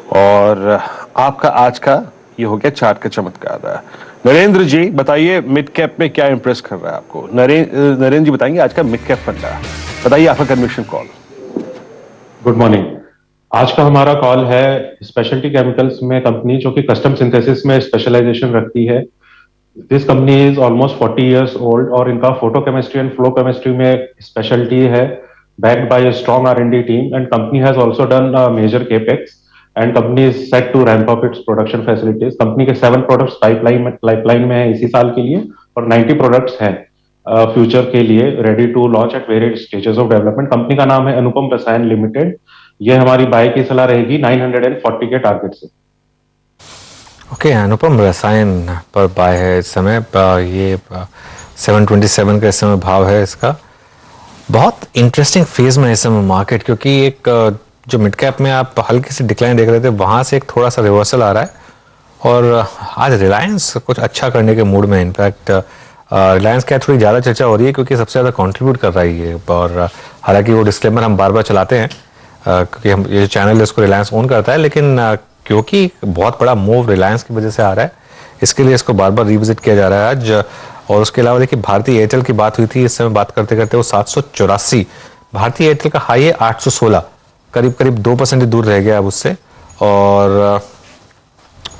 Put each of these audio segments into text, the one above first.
और आपका आज का ये हो गया चार्ट का चमत्कार। नरेंद्र जी बताइए मिड कैप में क्या इंप्रेस कर रहा है आपको? नरेंद्र जी बताएंगे आज का मिड कैप फंडा। बताइए आपका कन्विक्शन कॉल। Good morning. आज का हमारा कॉल है स्पेशलिटी केमिकल्स में कंपनी जो कि कस्टम सिंथेसिस में स्पेशलाइजेशन रखती है। This company is almost 40 years old और इनका photo chemistry and flow chemistry में स्पेशलिटी है, backed by a strong R&D team, and company has also done a major capex and company is set to ramp up its production facilities. Company के 7 products pipeline में है इसी साल के लिए और 90 प्रोडक्ट्स हैं फ्यूचर के लिए ready to launch at various stages of development. Company का नाम है अनुपम रसायन लिमिटेड। ये हमारी बाय की सलाह रहेगी 940 के टारगेट से। ओके, अनुपम रसायन पर बाय है इस समय। ये 727 का इस समय भाव है इसका। बहुत इंटरेस्टिंग फेज में इस समय मार्केट, क्योंकि एक जो मिड कैप में आप हल्की सी डिक्लाइन देख रहे थे वहाँ से एक थोड़ा सा रिवर्सल आ रहा है और आज रिलायंस कुछ अच्छा करने के मूड में। इनफैक्ट रिलायंस क्या थोड़ी ज़्यादा चर्चा हो रही है क्योंकि सबसे ज़्यादा कंट्रीब्यूट कर रहा है ये। और हालांकि वो डिस्क्लेमर हम बार बार चलाते हैं क्योंकि हम ये चैनल इसको रिलायंस ओन करता है, लेकिन क्योंकि बहुत बड़ा मूव रिलायंस की वजह से आ रहा है इसके लिए इसको बार बार रिविजिट किया जा रहा है आज। और उसके अलावा देखिए भारतीय एयरटेल की बात हुई थी, इस समय बात करते करते वो 784, भारतीय एयरटेल का हाई है 816, करीब करीब 2% ही दूर रह गया अब उससे। और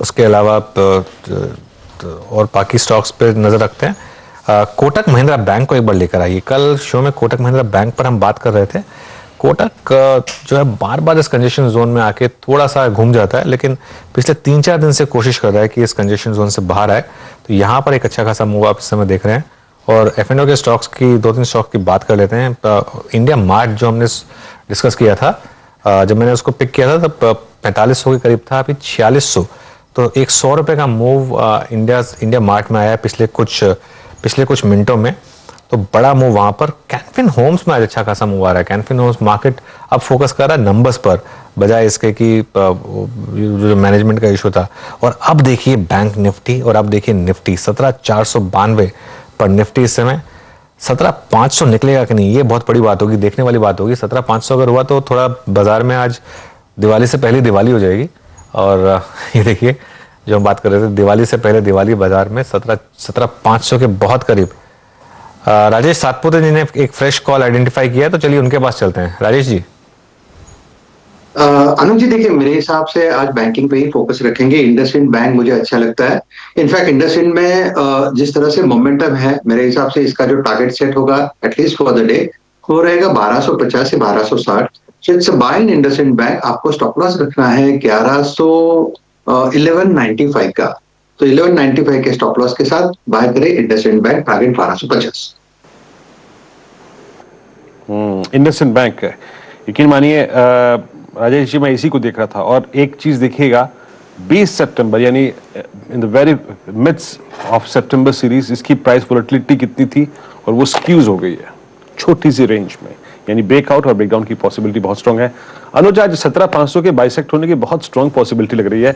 उसके अलावा और बाकी स्टॉक्स पे नज़र रखते हैं। कोटक महिंद्रा बैंक को एक बार लेकर आइए। कल शो में कोटक महिंद्रा बैंक पर हम बात कर रहे थे। कोटक जो है बार बार इस कंजेशन जोन में आके थोड़ा सा घूम जाता है, लेकिन पिछले 3-4 दिन से कोशिश कर रहा है कि इस कंजेशन जोन से बाहर आए। तो यहाँ पर एक अच्छा खासा मूव आप इस समय देख रहे हैं। और F&O के स्टॉक्स की 2-3 स्टॉक की बात कर लेते हैं। इंडिया मार्ट जो हमने डिस्कस किया था, जब मैंने उसको पिक किया था तब 4500 के करीब था, अभी 4600। तो एक 100 रुपये का मूव इंडिया मार्ट में आया पिछले कुछ मिनटों में। तो बड़ा मूव वहां पर। कैनफिन होम्स में आज अच्छा खासा मूव आ रहा है। कैनफिन होम्स मार्केट अब फोकस कर रहा है नंबर्स पर बजाय इसके कि जो मैनेजमेंट का इशू था। और अब देखिए बैंक निफ्टी और अब देखिए निफ्टी 17,492 पर निफ्टी इस समय। 17,500 निकलेगा कि नहीं ये बहुत बड़ी बात होगी, देखने वाली बात होगी। 17,500 अगर हुआ तो थोड़ा बाजार में आज दिवाली से पहले दिवाली हो जाएगी। और ये देखिए जो हम बात कर रहे थे दिवाली से पहले दिवाली बाजार में 17,500 के बहुत करीब। राजेश सातपुते जी ने एक फ्रेश कॉल आइडेंटिफाई किया, तो चलिए उनके पास चलते हैं। राजेश जी। अनुज जी देखिए, मेरे हिसाब से आज बैंकिंग पे ही फोकस रखेंगे। इंडसइंड बैंक मुझे अच्छा लगता है। इनफैक्ट इंडसइंड में जिस तरह से मोमेंटम है, मेरे हिसाब से इसका जो टारगेट सेट होगा एटलीस्ट फॉर द डे वो रहेगा 1250 से 1260। So it's a buy in IndusInd bank. आपको स्टॉप लॉस रखना है 1195 का। तो 1195 के स्टॉप लॉस के साथ बाय करें IndusInd bank, target 1250। IndusInd bank यकीन मानिए राजेश जी मैं इसी को देख रहा था। और एक चीज देखिएगा 20 सितंबर यानी in the very mids of सितंबर सीरीज इसकी प्राइस वोलेटिलिटी कितनी थी और वो स्क्यूज हो गई है छोटी सी रेंज में, यानी ब्रेकआउट और ब्रेकडाउन की पॉसिबिलिटी बहुत स्ट्रांग है। अनुज आज 17,500 के बाइसेक्ट होने की बहुत स्ट्रांग पॉसिबिलिटी लग रही है।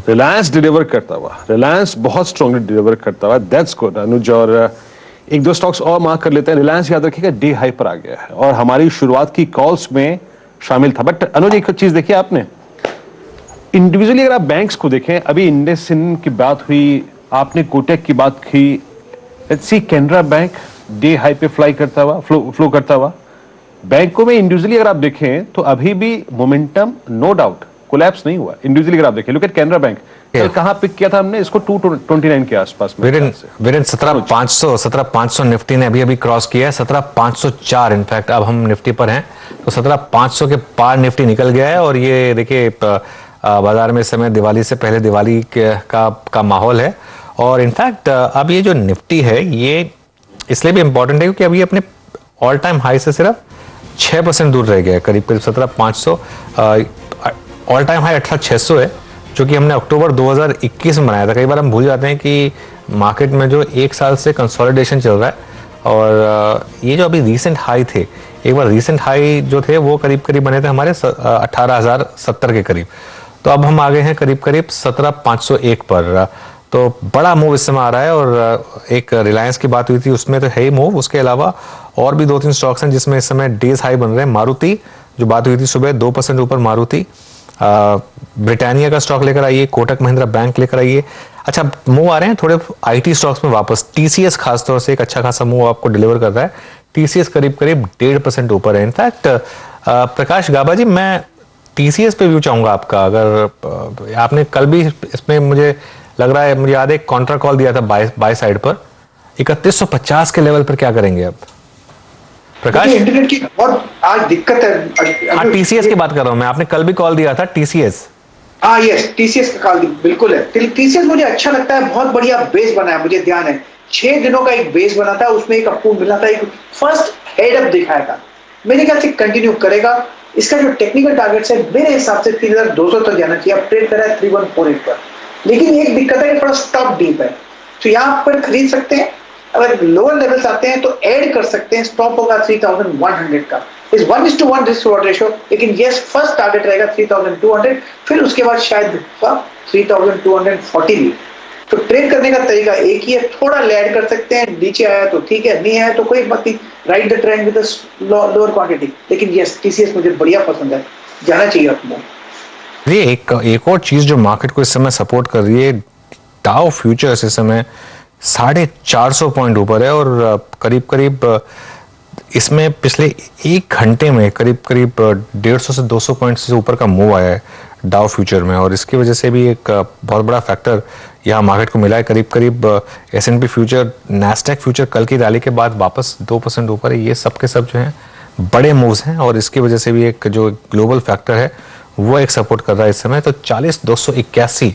रिलायंस डिलीवर करता हुआ, रिलायंस बहुत स्ट्रांगली डिलीवर करता हुआ, दैट्स गुड अनुज। और एक दो स्टॉक्स और मार्क कर लेते हैं। रिलायंस याद रखिएगा डे हाई पर आ गया है और हमारी शुरुआत की कॉल्स में शामिल था। बट अनुज एक चीज देखिए आपने इंडिविजुअली अगर आप बैंक्स को देखें, अभी इंडसइंड की बात हुई, आपने कोटक की बात की, let's see Canara bank day high पे फ्लाई करता हुआ, फ्लो करता हुआ। बैंकों में इंडिविजुअली अगर आप देखें तो अभी भी मोमेंटम नो डाउट कोलैप्स नहीं हुआ। इंडिविजुअली अगर आप देखें, लुक एट कैनरा बैंक। कल कहां पिक किया था हमने इसको 229 के आसपास में। 17,500 निफ्टी ने अभी क्रॉस किया है। 17,504 इनफैक्ट अब हम निफ्टी पर हैं। तो 17,500 के पार निफ्टी निकल गया है। और ये देखिए बाजार में इस समय दिवाली से पहले दिवाली का माहौल है। और इनफैक्ट अब ये जो निफ्टी है ये इसलिए भी इंपॉर्टेंट है क्योंकि अभी अपने ऑल टाइम हाई से सिर्फ 6% दूर रह गया है, करीब करीब 17,500। ऑल टाइम हाई 18,600 है जो कि हमने अक्टूबर 2021 में बनाया था। कई बार हम भूल जाते हैं कि मार्केट में जो एक साल से कंसोलिडेशन चल रहा है और ये जो अभी रीसेंट हाई थे, एक बार रीसेंट हाई जो थे वो करीब करीब बने थे हमारे 18,070 के करीब। तो अब हम आ गए हैं करीब करीब 17,501 पर। तो बड़ा मूव इस समय आ रहा है। और एक रिलायंस की बात हुई थी उसमें तो है ही मूव। उसके अलावा और भी 2-3 स्टॉक्स हैं जिसमें इस समय डेज हाई बन रहे हैं। मारुति जो बात हुई थी सुबह 2% ऊपर मारुति। ब्रिटानिया का स्टॉक लेकर आइए, कोटक महिंद्रा बैंक लेकर आइए। अच्छा, मूव आ रहे हैं थोड़े आईटी स्टॉक्स में वापस। टीसीएस खासतौर से एक अच्छा खासा मूव आपको डिलीवर कर रहा है। टीसीएस करीब करीब 1.5% ऊपर है। इनफैक्ट प्रकाश गाबा जी, मैं टीसीएस पे व्यू चाहूंगा आपका। अगर आपने कल भी इसमें मुझे लग रहा है, मुझे याद है कॉन्ट्रा कॉल दिया था बाय साइड पर 3150 के लेवल पर, क्या करेंगे अब प्रकाश? इंटरनेट की बहुत आज दिक्कत है। हाँ, टीसीएस की बात कर रहा हूं मैं, आपने कल भी कॉल दिया था टीसीएस। हाँ यस, टीसीएस का कॉल बिल्कुल है। टीसीएस मुझे अच्छा लगता है, बहुत बढ़िया बेस बना है, मुझे ध्यान है 6 दिनों का एक बेस बना था, उसमें एक आपको मिला था, एक फर्स्ट हेड अप दिखाया था। मेरे ख्याल से कंटिन्यू करेगा। इसका जो टेक्निकल टारगेट है मेरे हिसाब से 3200 तक जाना चाहिए। अब ट्रेड कर रहा है 3148 पर, लेकिन एक दिक्कत है कि थोड़ा स्टॉप डीप है, तो यहाँ पर खरीद सकते हैं। अगर लोअर लेवल्स आते हैं तो ऐड कर सकते हैं। स्टॉप होगा 3100 का। इस 1:1 रिस्क रिवॉर्ड रेशियो, लेकिन यस फर्स्ट टारगेट रहेगा 3200, फिर उसके बाद शायद 3240 भी। तो ट्रेड करने का तरीका एक ही है, थोड़ा लैड कर सकते हैं, नीचे आया तो ठीक है, नहीं आया तो कोई बात नहीं, ride the trend with lower quantity. लेकिन यस टीसीएस मुझे बढ़िया पसंद है, जाना चाहिए आपको। ये एक और चीज जो मार्केट को इस समय सपोर्ट कर रही है, डाउ फ्यूचर्स इस समय 450 पॉइंट ऊपर है और करीब करीब इसमें पिछले एक घंटे में करीब करीब 150 से 200 पॉइंट से ऊपर का मूव आया है डाउ फ्यूचर में। और इसकी वजह से भी एक बहुत बड़ा फैक्टर यहाँ मार्केट को मिला है। करीब करीब S&P फ्यूचर, नैस्डैक फ्यूचर कल की रैली के बाद वापस 2% ऊपर है। ये सब के सब जो हैं बड़े मूव्स हैं और इसकी वजह से भी एक जो ग्लोबल फैक्टर है वो एक सपोर्ट कर रहा है इस समय। तो 40,281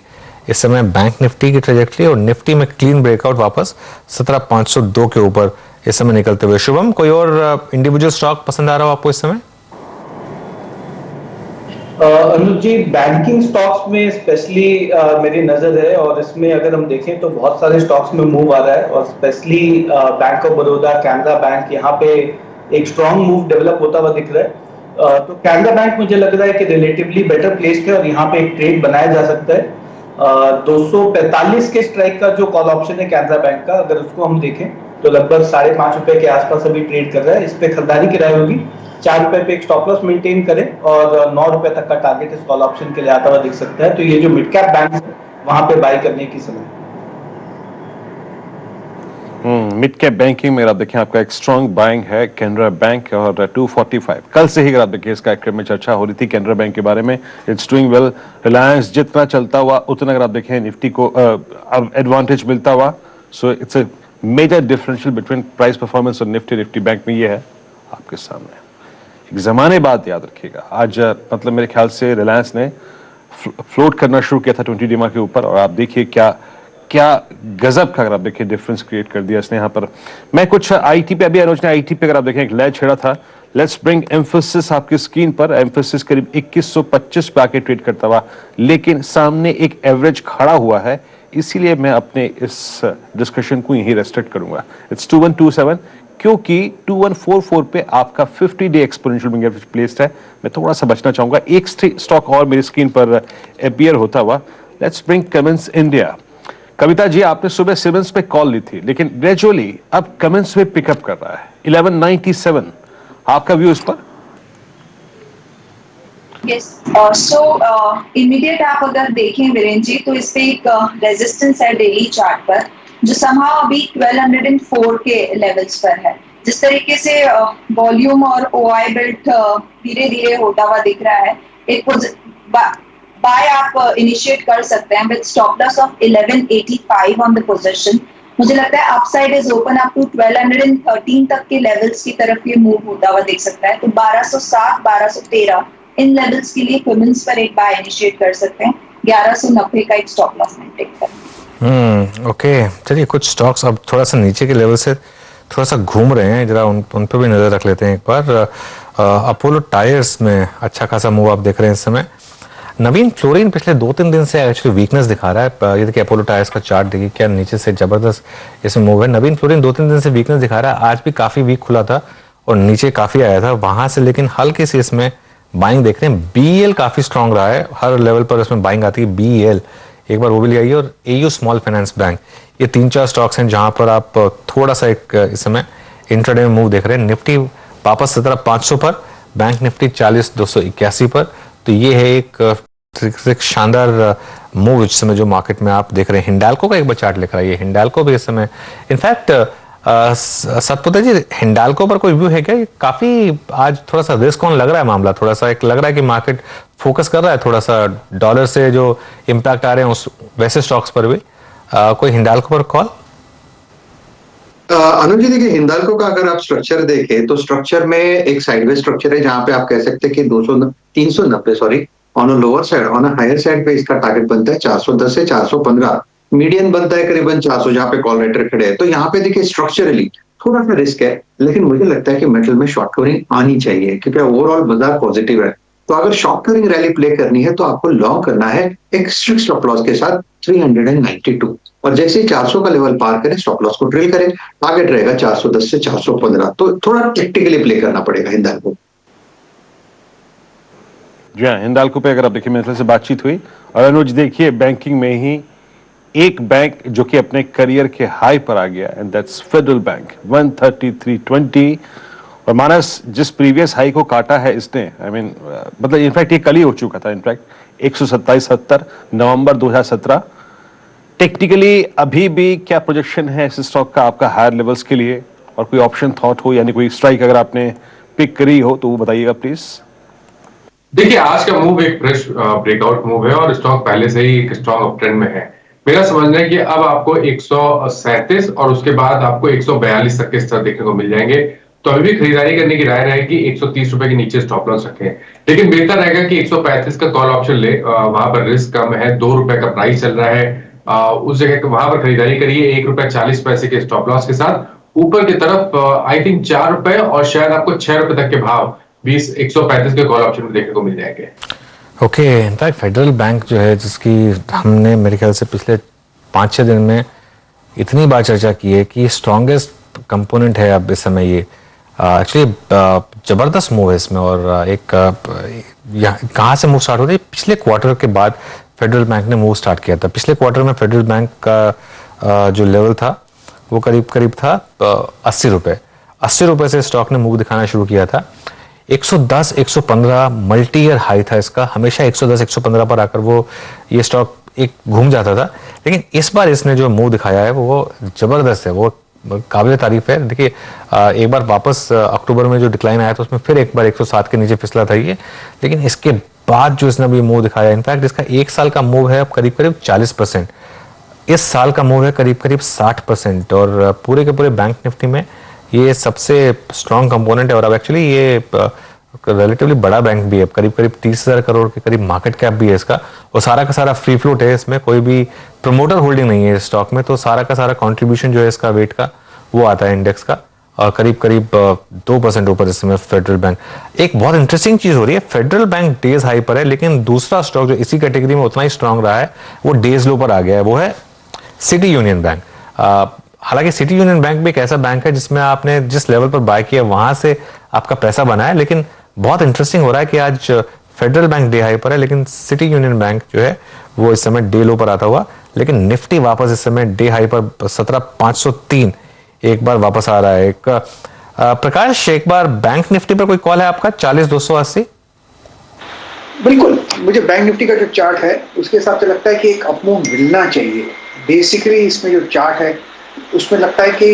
इस समय बैंक निफ्टी की ट्रेजेक्टरी, और निफ्टी में क्लीन ब्रेकआउट वापस 17,502 के ऊपर इस समय निकलते हुए। शुभम, कोई और इंडिविजुअल स्टॉक पसंद आ रहा हो आपको इस समय? अनुज जी, बैंकिंग स्टॉक्स में स्पेशली मेरी नजर है, और इसमें अगर हम देखें तो बहुत सारे स्टॉक्स में मूव आ रहा है, और specially bank of Baroda, Canara bank, यहाँ पे एक स्ट्रॉन्ग मूव डेवलप होता हुआ दिख रहा है। तो कैनरा बैंक मुझे लग रहा है कि रिलेटिवली बेटर प्लेस्ड है और यहाँ पे एक ट्रेड बनाया जा सकता है। 245 के स्ट्राइक का जो कॉल ऑप्शन है कैनरा बैंक का, अगर उसको हम देखें तो लगभग 5.5 रुपए के आसपास अभी ट्रेड कर रहा है। इस पे खरीदारी की राय होगी। 4 रुपए पे एक स्टॉप लॉस मेंटेन करें और 9 रुपए तक का टारगेट इस कॉल ऑप्शन के लिए आता हुआ दिख सकता है। तो ये जो मिड कैप बैंक है वहां पे बाय करने की समय। मिड कैप बैंकिंग में आप देखें, आपका एक स्ट्रॉन्ग बाइंग है कैनरा बैंक और 245। कल से ही अगर आप देखिए इसका एक में चर्चा हो रही थी कैनरा बैंक के बारे में। It's doing well. रिलायंस जितना चलता हुआ उतना अगर आप देखें निफ्टी को एडवांटेज मिलता हुआ। So it's a major differential between price performance और निफ्टी बैंक में ये है आपके सामने। एक जमाने बाद याद रखिएगा, आज मतलब मेरे ख्याल से रिलायंस ने फ्लोट करना शुरू किया था 20 डीमा के ऊपर, और आप देखिए क्या क्या गजब का अगर आप देखिए डिफरेंस क्रिएट कर दिया इसने यहाँ पर। मैं कुछ आईटी पे, अभी अनुज ने आईटी पे अगर आप देखें एक लय छेड़ा था। लेट्स ब्रिंग एम्फोसिस आपकी स्क्रीन पर। एम्फोसिस करीब 2125 पे आके ट्रेड करता हुआ, लेकिन सामने एक एवरेज खड़ा हुआ है, इसीलिए मैं अपने इस डिस्कशन को यहीं रेस्ट्रिक्ट करूंगा। इट्स 2127, क्योंकि 2144 पे आपका 50 day exponential moving average placed है। मैं थोड़ा सा बचना चाहूंगा। एक स्टॉक और मेरी स्क्रीन पर अपीयर होता हुआ। Let's bring Cummins India. Kavita ji, आपने सुबह सिमेंस पे कॉल ली थी, लेकिन ग्रेजुअली अब कमिंस में पिकअप कर रहा है 1197। आपका व्यू इस पर? यस, सो इमीडिएट आप अगर देखें वीरेंद्र जी, तो इस पे एक रेजिस्टेंस है डेली चार्ट पर, जो समहाउ अभी 1204 के लेवल्स पर है। जिस तरीके से वॉल्यूम और ओआई बिल्ट धीरे धीरे होता हुआ दिख रहा है, एक बाय आप इनिशिएट कर सकते हैं with stop loss of 1185 on the position. मुझे लगता है upside is open up to 1213 तक के लेवल्स की तरफ ये मूव होता हुआ दिख सकता है। तो 1207, 1213 इन लेवल्स के लिए कमिंस पर एक बाय इनिशिएट कर सकते हैं। 1190 का एक स्टॉप लॉस मेंटेन करें। ओके, चलिए कुछ स्टॉक्स अब थोड़ा सा नीचे के लेवल से थोड़ा सा घूम रहे हैं, जरा उन पर भी नजर रख लेते हैं एक बार। अपोलो टायर्स में अच्छा खासा मूव आप देख रहे हैं इस समय। नवीन फ्लोरिन पिछले 2-3 दिन से एक्चुअली वीकनेस दिखा रहा है। ये देखिए अपोलो टायर्स का चार्ट देखिए, क्या नीचे से जबरदस्त इसमें मूव है। नवीन फ्लोरिन 2-3 दिन से वीकनेस दिखा रहा है। आज भी काफी वीक खुला था और नीचे काफी आया था वहां से, लेकिन हल्के से इसमें बाइंग देख रहे हैं। बीईएल काफी स्ट्रांग रहा है, हर लेवल पर इसमें बाइंग आती है। बीईएल एक बार वो भी ले आइए, और एयू स्मॉल फाइनेंस बैंक, ये 3-4 स्टॉक्स हैं जहां पर आप थोड़ा सा एक इस समय इंट्राडे में मूव देख रहे हैं। निफ्टी वापस 17,500 पर, बैंक निफ्टी 40,281 पर। तो ये है एक एक शानदार मूव इस समय जो मार्केट में आप देख रहे हैं। हिंडाल्को का एक बार चार्ट लेकर आइए। हिंडाल्को भी इस समय इनफैक्ट सतपुत्र जी, हिंडाल्को पर कोई व्यू है क्या? ये काफी आज थोड़ा सा रिस्क ऑन लग रहा है मामला, थोड़ा सा एक लग रहा है कि मार्केट फोकस कर रहा है थोड़ा सा डॉलर से जो इम्पैक्ट आ रहे हैं उस वैसे स्टॉक्स पर भी। कोई हिंडाल्को पर कॉल? अनुज जी देखिए, हिंडाल्को का अगर आप स्ट्रक्चर देखें तो स्ट्रक्चर में एक साइडवेज स्ट्रक्चर है जहां पे आप कह सकते हैं कि 390 sorry on a lower side, on a higher side पे इसका टारगेट बनता है 410 से 415, मीडियन बनता है करीबन 400 जहां पे कॉल राइटर खड़े हैं। तो यहाँ पे देखिए स्ट्रक्चरली थोड़ा सा रिस्क है, लेकिन मुझे लगता है कि मेटल में शॉर्ट कवरिंग आनी चाहिए क्योंकि ओवरऑल बाजार पॉजिटिव है। तो अगर शॉर्ट कवरिंग रैली प्ले करनी है तो आपको लॉन्ग करना है एक स्ट्रिक्ट स्टॉप लॉस के साथ 392, और जैसे ही 400 का लेवल पार करें स्टॉप लॉस को ड्रिल करें, टारगेट रहेगा 410 से 415। तो थोड़ा टेक्निकली प्ले करना पड़ेगा हिंडाल्को। जी हाँ, हिंडाल्को पे अगर आप देखिए मेरे से बातचीत हुई। और अनुज देखिए, बैंकिंग में ही एक बैंक जो कि अपने करियर के हाई पर आ गया, एंड दैट्स फेडरल बैंक 133.20। और मानस जिस प्रीवियस हाई को काटा है इसने, मतलब इनफैक्ट ये कल ही हो चुका था, इनफैक्ट 127.70 नवंबर 2017। टेक्निकली अभी भी क्या प्रोजेक्शन है इस स्टॉक का आपका हायर लेवल्स के लिए, और कोई ऑप्शन थॉट हो यानी कोई स्ट्राइक अगर आपने पिक करी हो तो वो बताइएगा प्लीज। देखिए, आज का मूव एक फ्रेश ब्रेकआउट मूव है और स्टॉक पहले से ही एक स्ट्रॉन्ग अपट्रेंड में है। मेरा समझना है कि अब आपको 137 और उसके बाद आपको 142 तक के स्तर देखने को मिल जाएंगे। तो अभी भी खरीदारी करने की राय रहेगी 130 रुपए के नीचे स्टॉप लॉस रखें, लेकिन बेहतर रहेगा कि 135 का कॉल ऑप्शन ले। वहां पर रिस्क कम है, 2 रुपए का प्राइस चल रहा है। उस जगह वहां पर खरीदारी करिए 1 रुपए 40 पैसे के स्टॉप लॉस के साथ। ऊपर की तरफ आई थिंक 4 रुपए और शायद आपको 6 रुपए तक के भाव 135 के कॉल ऑप्शन में देखने को मिल जाएंगे। ओके, इनफैक्ट फेडरल बैंक जो है जिसकी हमने मेरे ख्याल से पिछले 5-6 दिन में इतनी बार चर्चा की है कि स्ट्रॉन्गेस्ट कंपोनेंट है अब इस समय ये। एक्चुअली जबरदस्त मूव है इसमें। और एक कहाँ से मूव स्टार्ट होती है? पिछले क्वार्टर के बाद फेडरल बैंक ने मूव स्टार्ट किया था। पिछले क्वार्टर में फेडरल बैंक का जो लेवल था वो करीब था 80 रुपए। 80 रुपए से स्टॉक ने मूव दिखाना शुरू किया था। 110 115 मल्टी ईयर हाई था इसका। हमेशा 110 115 पर आकर वो ये स्टॉक एक घूम जाता था, लेकिन इस बार इसने जो मूव दिखाया है वो जबरदस्त है, वो काबिल तारीफ है। देखिए, एक बार वापस अक्टूबर में जो डिक्लाइन आया था उसमें फिर एक बार 107 के नीचे फिसला था ये, लेकिन इसके बाद जो इसने अभी मूव दिखाया, इनफैक्ट इसका एक साल का मूव है अब करीब 40%, इस साल का मूव है करीब 60%। और पूरे के पूरे बैंक निफ्टी में ये सबसे स्ट्रॉन्ग कंपोनेंट है। और अब एक्चुअली ये रिलेटिवली बड़ा बैंक भी है, करीब 30,000 करोड़ के करीब मार्केट कैप भी है इसका, और सारा का सारा फ्री फ्लोट है, इसमें कोई भी प्रमोटर होल्डिंग नहीं है इस स्टॉक में। तो सारा का सारा कंट्रीब्यूशन जो है इसका वेट का वो आता है इंडेक्स का, और करीब 2% ऊपर इस समय फेडरल बैंक। एक बहुत इंटरेस्टिंग चीज हो रही है, फेडरल बैंक डेज हाई पर है, लेकिन दूसरा स्टॉक जो इसी कैटेगरी में उतना ही स्ट्रांग रहा है वो डेज लो पर आ गया है, वो है सिटी यूनियन बैंक। हालांकि सिटी यूनियन बैंक भी एक ऐसा बैंक है जिसमें आपने जिस लेवल पर बाय किया वहां से आपका पैसा बना है, लेकिन बहुत इंटरेस्टिंग हो रहा है कि आज फेडरल बैंक डे हाई पर है, लेकिन सिटी यूनियन बैंक जो है वो इस समय डे लो पर आता हुआ, लेकिन निफ्टी वापस इस समय डे हाई पर 17,503 एक बार वापस आ रहा है। एक प्रकाश, एक बार बैंक निफ्टी पर कोई कॉल है आपका? 40,280। बिल्कुल, मुझे बैंक निफ्टी का जो चार्ट है उसके हिसाब से लगता है कि एक अपमूव मिलना चाहिए। बेसिकली इसमें जो चार्ट है उसमें लगता है कि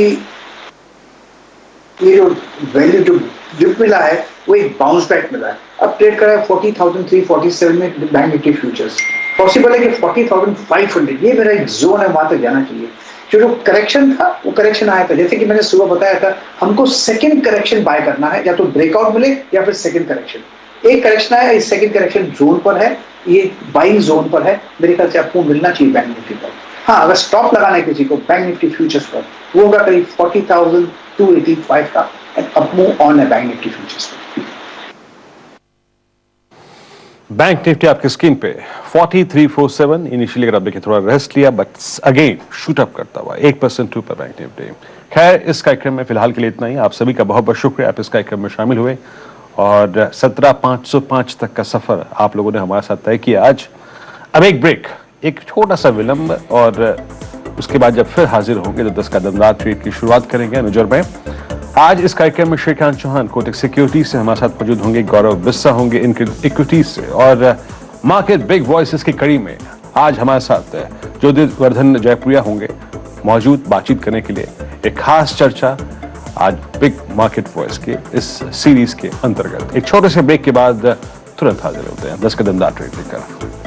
ये जो वैल्यू जो डिप मिला है वो एक बाउंस बैक मिला है। अब ट्रेड कर रहा है 40,347 में बैंक निफ्टी फ्यूचर्स। पॉसिबल है कि 40,500, ये मेरा एक जोन है, वहां तक जाना चाहिए। जो करेक्शन था वो करेक्शन आया था, जैसे कि मैंने सुबह बताया था, हमको सेकंड करेक्शन बाय करना है, या तो ब्रेकआउट मिले या फिर सेकंड करेक्शन। एक करेक्शन आया, इस सेकंड करेक्शन जोन पर है, ये बाइंग जोन पर है, मेरे ख्याल से आपको मिलना चाहिए बैंक निफ्टी पर। हाँ, अगर स्टॉप लगाना है किसी को बैंक निफ्टी फ्यूचर्स पर, वो होगा करीब 40,285 का, एंड अप मूव ऑन है बैंक निफ्टी फ्यूचर्स पर। बैंक निफ्टी आपकी स्क्रीन पे 4347 इनिशियली अगर आप देखें थोड़ा रेस्ट लिया, बट अगेन शूट अप करता हुआ 1% ऊपर बैंक निफ्टी। खैर, इस कार्यक्रम में फिलहाल के लिए इतना ही। आप सभी का बहुत बहुत शुक्रिया, आप इस कार्यक्रम में शामिल हुए और 17,505 तक का सफर आप लोगों ने हमारे साथ तय किया आज। अब एक ब्रेक, एक छोटा सा विलंब, और उसके बाद जब फिर हाजिर होंगे तो 10 का दमदार ट्रेड की शुरुआत करेंगे नजर में। आज इस कार्यक्रम में श्रीकांत चौहान कोटक सिक्योरिटीज से हमारे साथ मौजूद होंगे, गौरव बिस्सा होंगे इनके इक्विटीज से, और मार्केट बिग वॉइसेस की कड़ी में आज हमारे साथ ज्योतिर्वर्धन जयपुरिया होंगे मौजूद बातचीत करने के लिए। एक खास चर्चा आज बिग मार्केट वॉइस के इस सीरीज के अंतर्गत। एक छोटे से ब्रेक के बाद तुरंत हाजिर होते हैं 10 कदम ट्रेड लेकर।